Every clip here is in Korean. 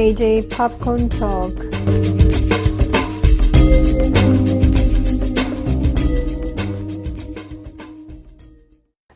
JJ 팝콘 토크.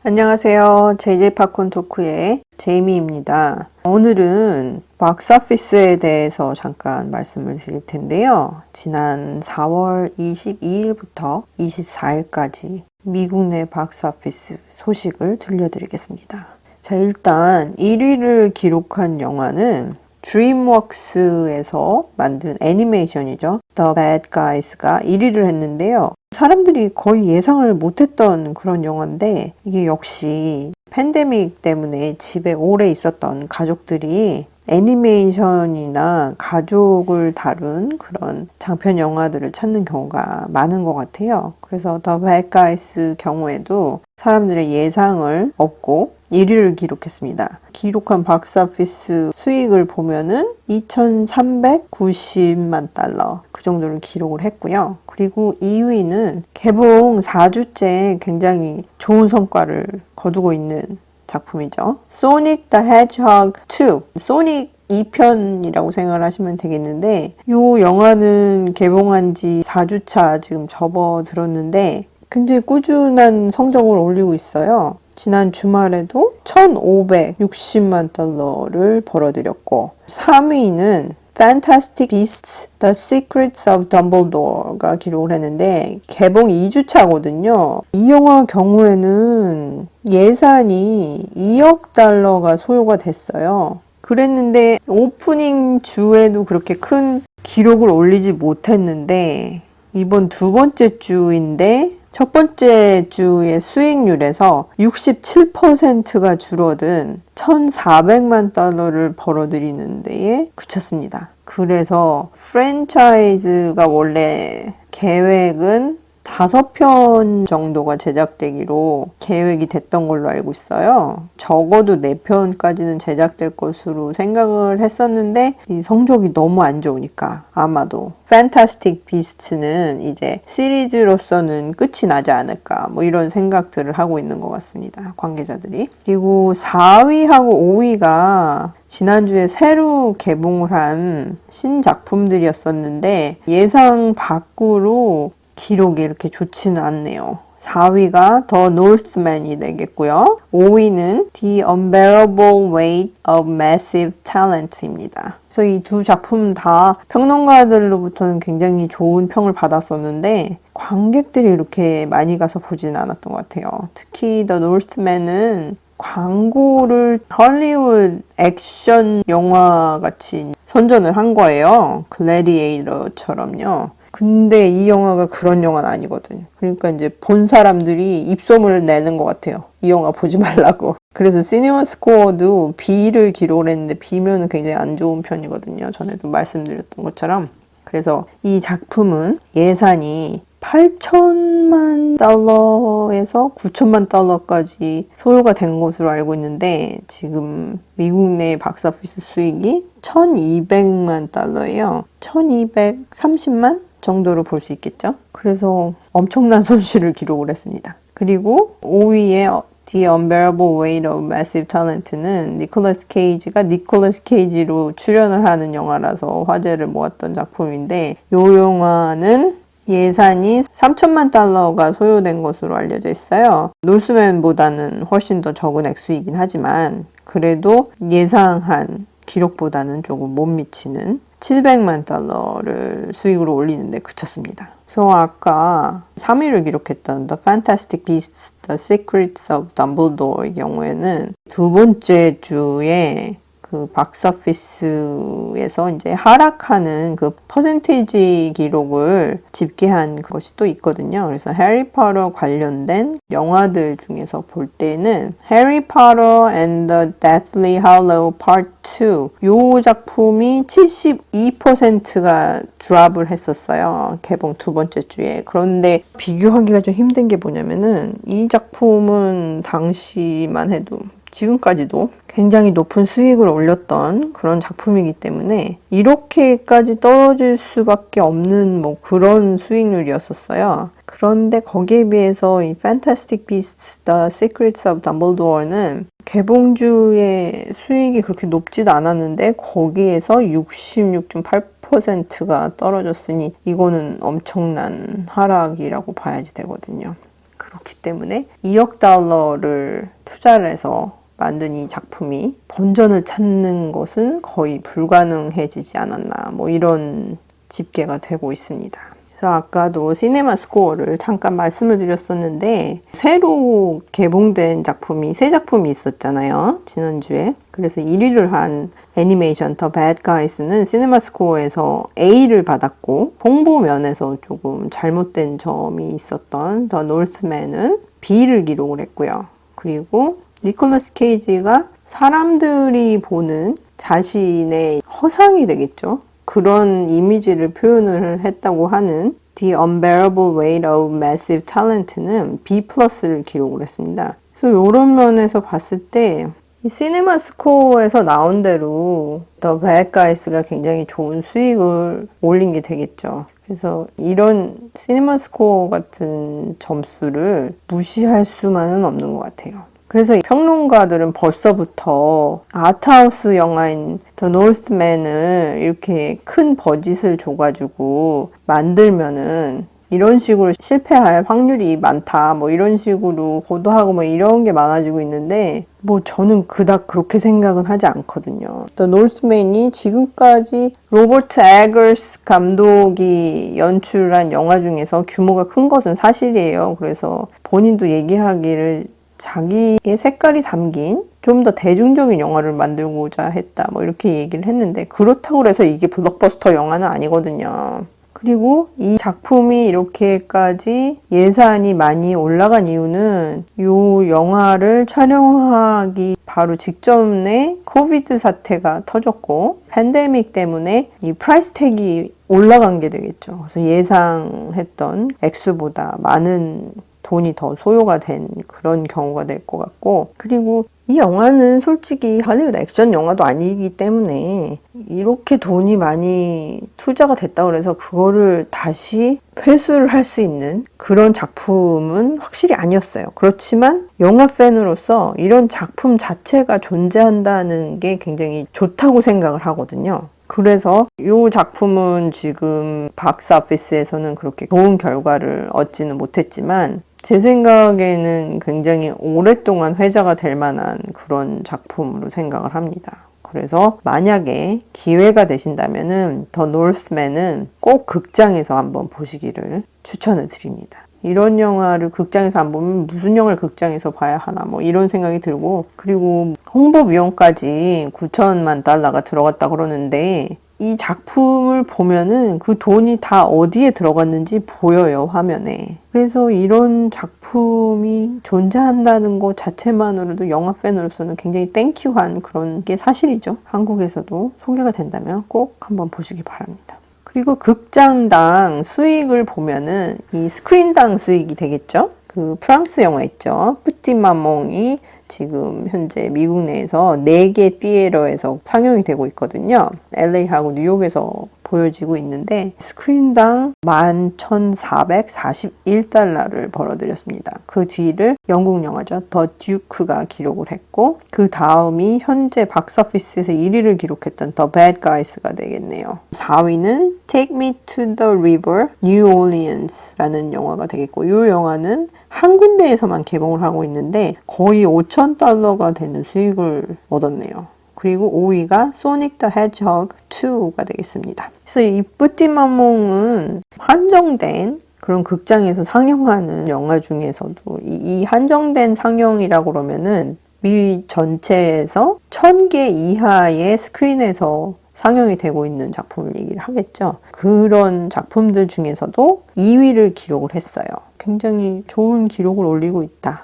안녕하세요. JJ 팝콘 토크의 제이미입니다. 오늘은 박스오피스에 대해서 잠깐 말씀을 드릴 텐데요. 지난 4월 22일부터 24일까지 미국 내 박스오피스 소식을 들려드리겠습니다. 자, 일단 1위를 기록한 영화는 드림웍스에서 만든 애니메이션이죠. The Bad Guys가 1위를 했는데요. 사람들이 거의 예상을 못했던 그런 영화인데 이게 역시 팬데믹 때문에 집에 오래 있었던 가족들이 애니메이션이나 가족을 다룬 그런 장편 영화들을 찾는 경우가 많은 것 같아요. 그래서 The Bad Guys 경우에도 사람들의 예상을 업고 1위를 기록했습니다. 기록한 박스오피스 수익을 보면은 2,390만 달러 그 정도를 기록을 했고요. 그리고 2위는 개봉 4주째 굉장히 좋은 성과를 거두고 있는 작품이죠. Sonic the Hedgehog 2, 소닉 2편이라고 생각을 하시면 되겠는데 이 영화는 개봉한 지 4주차 지금 접어들었는데 굉장히 꾸준한 성적을 올리고 있어요. 지난 주말에도 1,560만 달러를 벌어들였고 3위는 Fantastic Beasts: The Secrets of Dumbledore가 기록을 했는데 개봉 2주차거든요. 이 영화 경우에는 예산이 2억 달러가 소요가 됐어요. 그랬는데 오프닝 주에도 그렇게 큰 기록을 올리지 못했는데 이번 두 번째 주인데 첫 번째 주의 수익률에서 67%가 줄어든 1,400만 달러를 벌어들이는 데에 그쳤습니다. 그래서 프랜차이즈가 원래 계획은 5편 정도가 제작되기로 계획이 됐던 걸로 알고 있어요. 적어도 4편까지는 제작될 것으로 생각을 했었는데 이 성적이 너무 안 좋으니까 아마도 Fantastic Beasts는 이제 시리즈로서는 끝이 나지 않을까 뭐 이런 생각들을 하고 있는 것 같습니다. 관계자들이. 그리고 4위하고 5위가 지난주에 새로 개봉을 한 신작품들이었었는데 예상 밖으로 기록이 이렇게 좋지는 않네요. 4위가 The Northman이 되겠고요. 5위는 The Unbearable Weight of Massive Talent입니다. 그래서 이 두 작품 다 평론가들로부터는 굉장히 좋은 평을 받았었는데 관객들이 이렇게 많이 가서 보지는 않았던 것 같아요. 특히 The Northman은 광고를 헐리우드 액션 영화 같이 선전을 한 거예요. 글래디에이터처럼요. 근데 이 영화가 그런 영화는 아니거든요. 그러니까 이제 본 사람들이 입소문을 내는 것 같아요. 이 영화 보지 말라고. 그래서 시네마 스코어도 B를 기록을 했는데 B면은 굉장히 안 좋은 편이거든요. 전에도 말씀드렸던 것처럼. 그래서 이 작품은 예산이 8천만 달러에서 9천만 달러까지 소요가 된 것으로 알고 있는데 지금 미국 내 박스오피스 수익이 1,200만 달러예요. 1,230만 정도로 볼 수 있겠죠. 그래서 엄청난 손실을 기록을 했습니다. 그리고 5위에 The Unbearable Weight of Massive Talent는 니콜라스 케이지가 니콜라스 케이지로 출연을 하는 영화라서 화제를 모았던 작품인데 이 영화는 예산이 3천만 달러가 소요된 것으로 알려져 있어요. 노스맨보다는 훨씬 더 적은 액수이긴 하지만 그래도 예상한 기록보다는 조금 못 미치는 700만 달러를 수익으로 올리는데 그쳤습니다. 그래서 아까 3위를 기록했던 The Fantastic Beasts: The Secrets of Dumbledore의 경우에는 두 번째 주에 그 박스오피스에서 이제 하락하는 그 퍼센테이지 기록을 집계한 것이 또 있거든요. 그래서 해리포터 관련된 영화들 중에서 볼 때는 해리포터 and the Deathly Hallows Part 2 이 작품이 72%가 드랍을 했었어요. 개봉 두 번째 주에. 그런데 비교하기가 좀 힘든 게 뭐냐면은 이 작품은 당시만 해도 지금까지도 굉장히 높은 수익을 올렸던 그런 작품이기 때문에 이렇게까지 떨어질 수밖에 없는 뭐 그런 수익률이었었어요. 그런데 거기에 비해서 이 Fantastic Beasts: The Secrets of Dumbledore는 개봉주의 수익이 그렇게 높지도 않았는데 거기에서 66.8%가 떨어졌으니 이거는 엄청난 하락이라고 봐야지 되거든요. 그렇기 때문에 2억 달러를 투자를 해서 만든 이 작품이 본전을 찾는 것은 거의 불가능해지지 않았나 뭐 이런 집계가 되고 있습니다. 그래서 아까도 시네마 스코어를 잠깐 말씀을 드렸었는데 새로 개봉된 작품이 세 작품이 있었잖아요. 지난주에. 그래서 1위를 한 애니메이션 더 배드 가이스는 시네마 스코어에서 A를 받았고 홍보 면에서 조금 잘못된 점이 있었던 더 노스맨은 B를 기록을 했고요. 그리고 니콜라스 케이지가 사람들이 보는 자신의 허상이 되겠죠. 그런 이미지를 표현을 했다고 하는 The Unbearable Weight of Massive Talent는 B+를 기록을 했습니다. 그래서 이런 면에서 봤을 때 이 시네마 스코어에서 나온 대로 The Bad Guys가 굉장히 좋은 수익을 올린 게 되겠죠. 그래서 이런 시네마 스코어 같은 점수를 무시할 수만은 없는 것 같아요. 그래서 평론가들은 벌써부터 아트하우스 영화인 더 노스맨을 이렇게 큰 버짓을 줘가지고 만들면은 이런 식으로 실패할 확률이 많다 뭐 이런 식으로 보도하고 뭐 이런 게 많아지고 있는데 뭐 저는 그닥 그렇게 생각은 하지 않거든요. 더 노스맨이 지금까지 로버트 에거스 감독이 연출한 영화 중에서 규모가 큰 것은 사실이에요. 그래서 본인도 얘기를 하기를 자기의 색깔이 담긴 좀 더 대중적인 영화를 만들고자 했다 뭐 이렇게 얘기를 했는데 그렇다고 해서 이게 블록버스터 영화는 아니거든요. 그리고 이 작품이 이렇게까지 예산이 많이 올라간 이유는 이 영화를 촬영하기 바로 직전에 코비드 사태가 터졌고 팬데믹 때문에 이 프라이스 택이 올라간 게 되겠죠. 그래서 예상했던 액수보다 많은 돈이 더 소요가 된 그런 경우가 될 것 같고 그리고 이 영화는 솔직히 할리우드 액션 영화도 아니기 때문에 이렇게 돈이 많이 투자가 됐다고 해서 그거를 다시 회수를 할 수 있는 그런 작품은 확실히 아니었어요. 그렇지만 영화 팬으로서 이런 작품 자체가 존재한다는 게 굉장히 좋다고 생각을 하거든요. 그래서 이 작품은 지금 박스오피스에서는 그렇게 좋은 결과를 얻지는 못했지만 제 생각에는 굉장히 오랫동안 회자가 될 만한 그런 작품으로 생각을 합니다. 그래서 만약에 기회가 되신다면은 더 노스맨은 꼭 극장에서 한번 보시기를 추천을 드립니다. 이런 영화를 극장에서 안 보면 무슨 영화를 극장에서 봐야 하나 뭐 이런 생각이 들고 그리고 홍보 비용까지 9천만 달러가 들어갔다 그러는데 이 작품을 보면은 그 돈이 다 어디에 들어갔는지 보여요, 화면에. 그래서 이런 작품이 존재한다는 것 자체만으로도 영화 팬으로서는 굉장히 땡큐한 그런 게 사실이죠. 한국에서도 소개가 된다면 꼭 한번 보시기 바랍니다. 그리고 극장당 수익을 보면은 이 스크린당 수익이 되겠죠. 그 프랑스 영화 있죠. 뿌띠마몽이 지금 현재 미국 내에서 4개 티에러에서 상영이 되고 있거든요. LA하고 뉴욕에서 보여지고 있는데 스크린당 11,441달러를 벌어들였습니다. 그 뒤를 영국 영화죠. 더 듀크가 기록을 했고 그 다음이 현재 박스오피스에서 1위를 기록했던 더 배드 가이스가 되겠네요. 4위는 Take Me to the River, New Orleans라는 영화가 되겠고 이 영화는 한 군데에서만 개봉을 하고 있는데 거의 5,000달러가 되는 수익을 얻었네요. 그리고 5위가 소닉 더 헤지허그 2가 되겠습니다. 그래서 이 뿌띠마몽은 한정된 그런 극장에서 상영하는 영화 중에서도 이 한정된 상영이라고 그러면은 미 전체에서 1,000개 이하의 스크린에서 상영이 되고 있는 작품을 얘기를 하겠죠. 그런 작품들 중에서도 2위를 기록을 했어요. 굉장히 좋은 기록을 올리고 있다.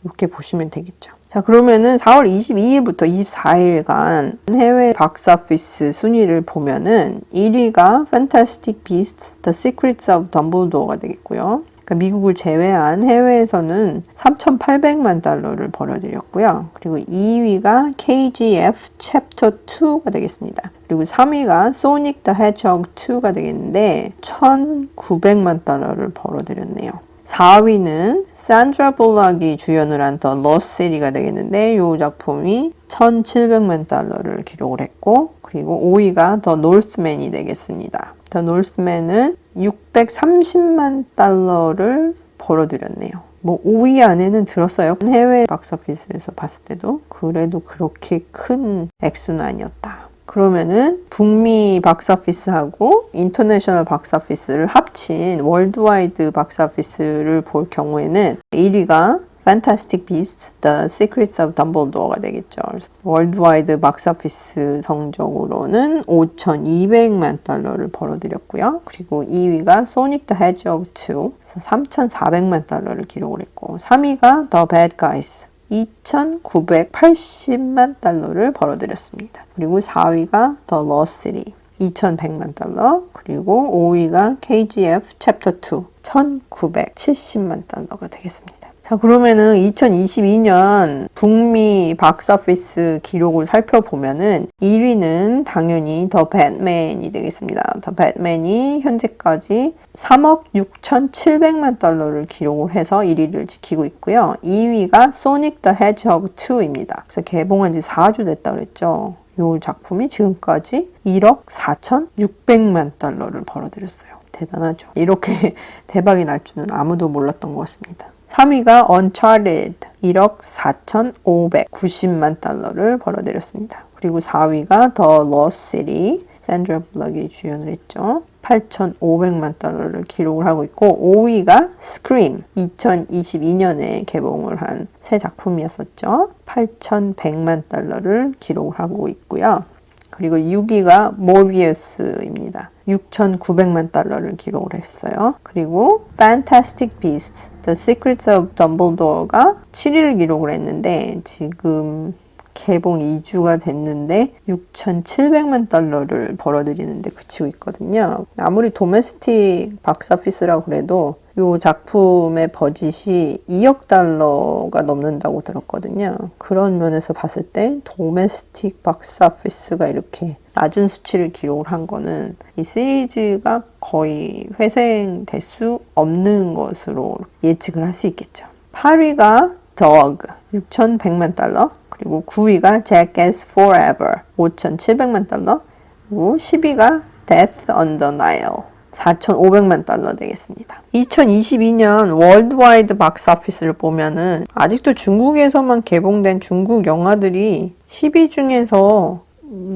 이렇게 보시면 되겠죠. 자, 그러면은 4월 22일부터 24일간 해외 박스오피스 순위를 보면은 1위가 Fantastic Beasts: The Secrets of Dumbledore가 되겠고요. 그러니까 미국을 제외한 해외에서는 3,800만 달러를 벌어들였고요. 그리고 2위가 KGF Chapter 2가 되겠습니다. 그리고 3위가 Sonic the Hedgehog 2가 되겠는데 1,900만 달러를 벌어들였네요. 4위는 산드라 볼락이 주연을 한 더 러스트 시리가 되겠는데 이 작품이 1,700만 달러를 기록을 했고 그리고 5위가 더 노스맨이 되겠습니다. 더 노스맨은 630만 달러를 벌어들였네요. 뭐 5위 안에는 들었어요. 해외 박스오피스에서 봤을 때도 그래도 그렇게 큰 액수는 아니었다. 그러면은 북미 박스오피스하고 인터내셔널 박스오피스를 합친 월드와이드 박스오피스를 볼 경우에는 1위가 Fantastic Beasts: The Secrets of Dumbledore가 되겠죠. 월드와이드 박스오피스 성적으로는 5,200만 달러를 벌어들였고요. 그리고 2위가 Sonic the Hedgehog 2, 3,400만 달러를 기록을 했고 3위가 The Bad Guys, 2,980만 달러를 벌어들였습니다. 그리고 4위가 The Lost City, 2,100만 달러, 그리고 5위가 KGF Chapter 2, 1,970만 달러가 되겠습니다. 자, 그러면은 2022년 북미 박스오피스 기록을 살펴보면은 1위는 당연히 더 배트맨이 되겠습니다. 더 배트맨이 현재까지 3억 6,700만 달러를 기록을 해서 1위를 지키고 있고요. 2위가 소닉 더 헤지허그 2입니다. 그래서 개봉한 지 4주 됐다 그랬죠. 이 작품이 지금까지 1억 4,600만 달러를 벌어들였어요. 대단하죠. 이렇게 대박이 날 줄은 아무도 몰랐던 것 같습니다. 3위가 Uncharted 1억 4,590만 달러를 벌어들였습니다. 그리고 4위가 The Lost City, 샌드라 블럭이 주연을 했죠. 8,500만 달러를 기록을 하고 있고 5위가 Scream 2022년에 개봉을 한 새 작품이었었죠. 8,100만 달러를 기록을 하고 있고요. 그리고 6위가 모비어스입니다. 6,900만 달러를 기록을 했어요. 그리고 Fantastic Beasts: The Secrets of Dumbledore가 7위를 기록을 했는데 지금 개봉 2주가 됐는데 6,700만 달러를 벌어들이는데 그치고 있거든요. 아무리 도메스틱 박스오피스라고 그래도 이 작품의 버짓이 2억 달러가 넘는다고 들었거든요. 그런 면에서 봤을 때 도메스틱 박스오피스가 이렇게 낮은 수치를 기록을 한 거는 이 시리즈가 거의 회생될 수 없는 것으로 예측을 할 수 있겠죠. 8위가 Dog 6,100만 달러, 그리고 9위가 Jackass Forever 5,700만 달러, 그리고 10위가 Death on the Nile 4,500만 달러 되겠습니다. 2022년 월드와이드 박스오피스를 보면은 아직도 중국에서만 개봉된 중국 영화들이 10위 중에서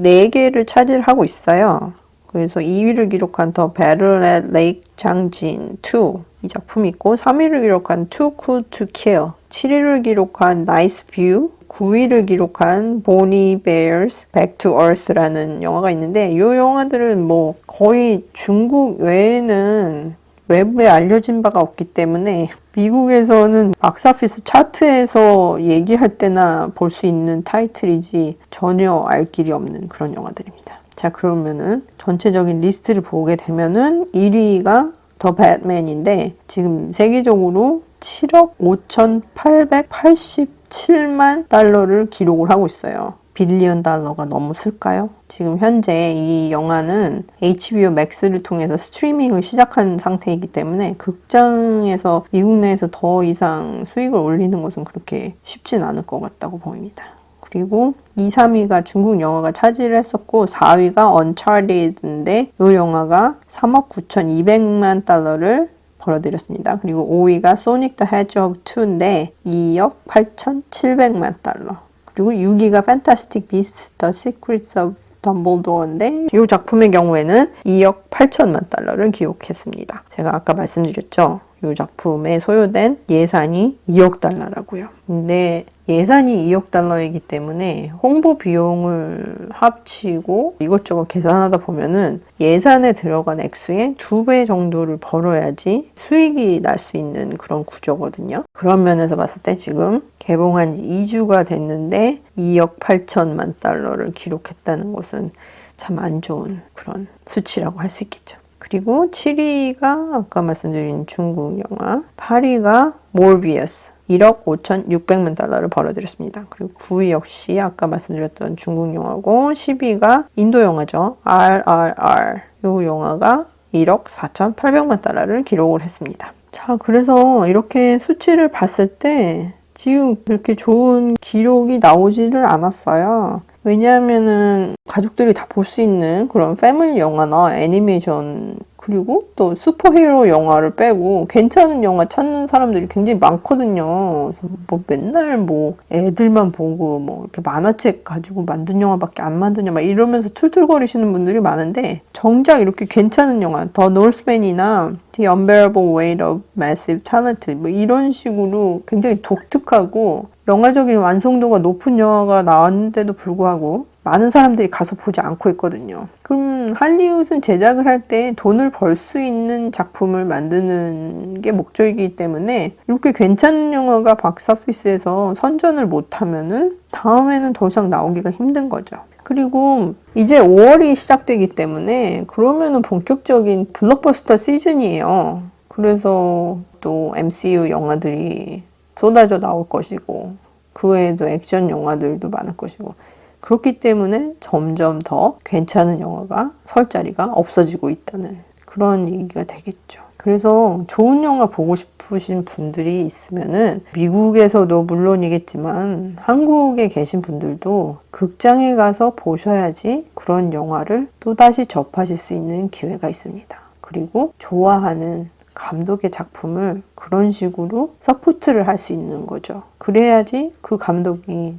4개를 차지하고 있어요. 그래서 2위를 기록한 더 Battle at Lake Changjin 2 이 작품이 있고 3위를 기록한 Too Cool to Kill, 7위를 기록한 Nice View, 9위를 기록한 Bonnie Bear's Back to Earth라는 영화가 있는데 이 영화들은 뭐 거의 중국 외에는 외부에 알려진 바가 없기 때문에 미국에서는 박스오피스 차트에서 얘기할 때나 볼 수 있는 타이틀이지 전혀 알 길이 없는 그런 영화들입니다. 자, 그러면은 전체적인 리스트를 보게 되면은 1위가 더 배트맨인데 지금 세계적으로 7억 5,887만 달러를 기록을 하고 있어요. 빌리언 달러가 넘었을까요? 지금 현재 이 영화는 HBO Max를 통해서 스트리밍을 시작한 상태이기 때문에 극장에서 미국 내에서 더 이상 수익을 올리는 것은 그렇게 쉽진 않을 것 같다고 보입니다. 그리고 2, 3위가 중국 영화가 차지를 했었고 4위가 Uncharted인데 이 영화가 3억 9,200만 달러를 벌어들였습니다. 그리고 5위가 Sonic the Hedgehog 2인데 2억 8,700만 달러. 그리고 6위가 Fantastic Beasts: The Secrets of Dumbledore인데 이 작품의 경우에는 2억 8천만 달러를 기록했습니다. 제가 아까 말씀드렸죠. 이 작품에 소요된 예산이 2억 달러라고요. 근데 예산이 2억 달러이기 때문에 홍보 비용을 합치고 이것저것 계산하다 보면은 예산에 들어간 액수의 2배 정도를 벌어야지 수익이 날 수 있는 그런 구조거든요. 그런 면에서 봤을 때 지금 개봉한 지 2주가 됐는데 2억 8천만 달러를 기록했다는 것은 참 안 좋은 그런 수치라고 할 수 있겠죠. 그리고 7위가 아까 말씀드린 중국 영화, 8위가 모비어스 1억 5,600만 달러를 벌어들였습니다. 그리고 9위 역시 아까 말씀드렸던 중국 영화고 10위가 인도 영화죠. RRR. 이 영화가 1억 4,800만 달러를 기록을 했습니다. 자, 그래서 이렇게 수치를 봤을 때 지금 그렇게 좋은 기록이 나오지를 않았어요. 왜냐하면은 가족들이 다 볼 수 있는 그런 패밀리 영화나 애니메이션 그리고 또 슈퍼히어로 영화를 빼고 괜찮은 영화 찾는 사람들이 굉장히 많거든요. 그래서 뭐 맨날 뭐 애들만 보고 뭐 이렇게 만화책 가지고 만든 영화밖에 안 만드냐 막 이러면서 툴툴거리시는 분들이 많은데 정작 이렇게 괜찮은 영화 더 노스맨이나 The Unbearable Weight of Massive Talent 뭐 이런 식으로 굉장히 독특하고 영화적인 완성도가 높은 영화가 나왔는데도 불구하고 많은 사람들이 가서 보지 않고 있거든요. 그럼 할리우드는 제작을 할 때 돈을 벌 수 있는 작품을 만드는 게 목적이기 때문에 이렇게 괜찮은 영화가 박스오피스에서 선전을 못하면은 다음에는 더 이상 나오기가 힘든 거죠. 그리고 이제 5월이 시작되기 때문에 그러면은 본격적인 블록버스터 시즌이에요. 그래서 또 MCU 영화들이 쏟아져 나올 것이고 그 외에도 액션 영화들도 많을 것이고 그렇기 때문에 점점 더 괜찮은 영화가 설 자리가 없어지고 있다는 그런 얘기가 되겠죠. 그래서 좋은 영화 보고 싶으신 분들이 있으면은 미국에서도 물론이겠지만 한국에 계신 분들도 극장에 가서 보셔야지 그런 영화를 또다시 접하실 수 있는 기회가 있습니다. 그리고 좋아하는 감독의 작품을 그런 식으로 서포트를 할 수 있는 거죠. 그래야지 그 감독이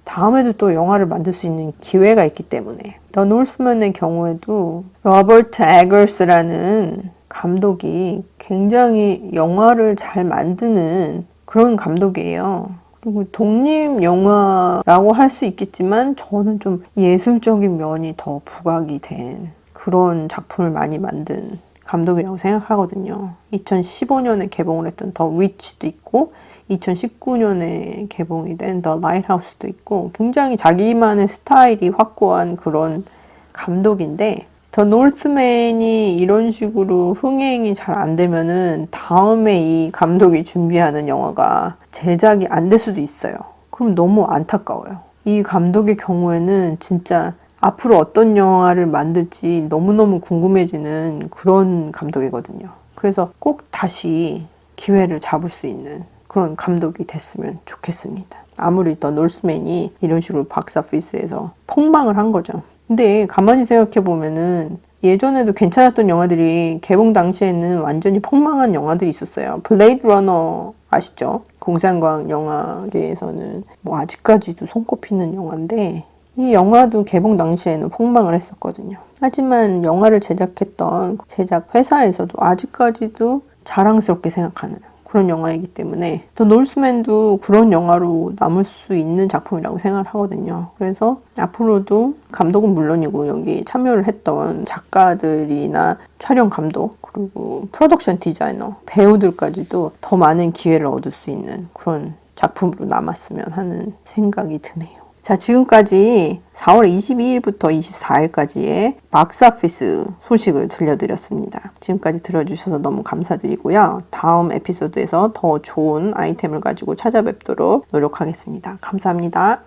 다음에도 또 영화를 만들 수 있는 기회가 있기 때문에 더 노스맨의 경우에도 로버트 에거스라는 감독이 굉장히 영화를 잘 만드는 그런 감독이에요. 그리고 독립 영화라고 할 수 있겠지만 저는 좀 예술적인 면이 더 부각이 된 그런 작품을 많이 만든 감독이라고 생각하거든요. 2015년에 개봉을 했던 더 위치도 있고 2019년에 개봉이 된 더 라이트하우스도 있고 굉장히 자기만의 스타일이 확고한 그런 감독인데 더 노스맨이 이런 식으로 흥행이 잘 안 되면은 다음에 이 감독이 준비하는 영화가 제작이 안 될 수도 있어요. 그럼 너무 안타까워요. 이 감독의 경우에는 진짜 앞으로 어떤 영화를 만들지 너무너무 궁금해지는 그런 감독이거든요. 그래서 꼭 다시 기회를 잡을 수 있는 그런 감독이 됐으면 좋겠습니다. 아무리 더 노스맨이 이런 식으로 박스오피스에서 폭망을 한 거죠. 근데 가만히 생각해보면은 예전에도 괜찮았던 영화들이 개봉 당시에는 완전히 폭망한 영화들이 있었어요. 블레이드 러너 아시죠? 공상과학 영화계에서는 뭐 아직까지도 손꼽히는 영화인데 이 영화도 개봉 당시에는 폭망을 했었거든요. 하지만 영화를 제작했던 제작 회사에서도 아직까지도 자랑스럽게 생각하는 그런 영화이기 때문에 더 노스맨도 그런 영화로 남을 수 있는 작품이라고 생각을 하거든요. 그래서 앞으로도 감독은 물론이고 여기 참여를 했던 작가들이나 촬영 감독 그리고 프로덕션 디자이너 배우들까지도 더 많은 기회를 얻을 수 있는 그런 작품으로 남았으면 하는 생각이 드네요. 자, 지금까지 4월 22일부터 24일까지의 박스오피스 소식을 들려드렸습니다. 지금까지 들어주셔서 너무 감사드리고요. 다음 에피소드에서 더 좋은 아이템을 가지고 찾아뵙도록 노력하겠습니다. 감사합니다.